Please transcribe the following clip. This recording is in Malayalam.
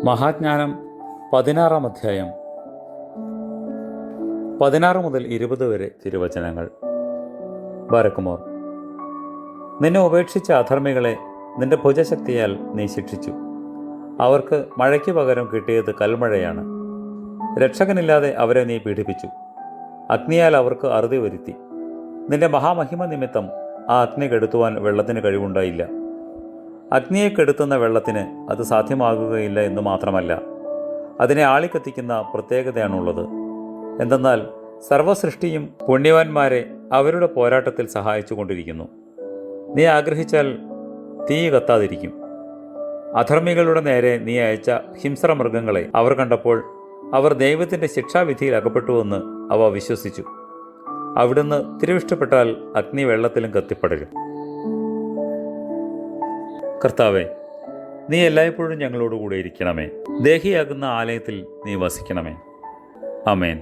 മഹാജ്ഞാനം 16-ാം അധ്യായം 16 മുതൽ 20 വരെ തിരുവചനങ്ങൾ. ബാരക്കുമോർ, നിന്നെ ഉപേക്ഷിച്ച അധർമ്മികളെ നിന്റെ ഭുജശക്തിയാൽ നീ ശിക്ഷിച്ചു. അവർക്ക് മഴയ്ക്ക് പകരം കിട്ടിയത് കൽമഴയാണ്. രക്ഷകനില്ലാതെ അവരെ നീ പീഡിപ്പിച്ചു. അഗ്നിയാൽ അവർക്ക് അറുതി വരുത്തി. നിന്റെ മഹാമഹിമ നിമിത്തം ആ അഗ്നി കെടുത്തുവാൻ വെള്ളത്തിന് കഴിവുണ്ടായില്ല. അഗ്നിയെ കെടുത്തുന്ന വെള്ളത്തിന് അത് സാധ്യമാകുകയില്ല എന്ന് മാത്രമല്ല, അതിനെ ആളിക്കത്തിക്കുന്ന പ്രത്യേകതയാണുള്ളത്. എന്തെന്നാൽ സർവസൃഷ്ടിയും പുണ്യവാന്മാരെ അവരുടെ പോരാട്ടത്തിൽ സഹായിച്ചു കൊണ്ടിരിക്കുന്നു. നീ ആഗ്രഹിച്ചാൽ തീ കത്താതിരിക്കും. അധർമ്മികളുടെ നേരെ നീ അയച്ച ഹിംസ്രമൃഗങ്ങളെ അവർ കണ്ടപ്പോൾ അവർ ദൈവത്തിൻ്റെ ശിക്ഷാവിധിയിൽ അകപ്പെട്ടുവെന്ന് അവ വിശ്വസിച്ചു. അവിടുന്ന് തിരുവിഷ്ടപ്പെട്ടാൽ അഗ്നി വെള്ളത്തിലും കത്തിപ്പടരും. കർത്താവേ, നീ എല്ലായ്പ്പോഴും ഞങ്ങളോടുകൂടെ ഇരിക്കണമേ. ദേഹിയാകുന്ന ആലയത്തിൽ നീ വസിക്കണമേ. ആമേൻ.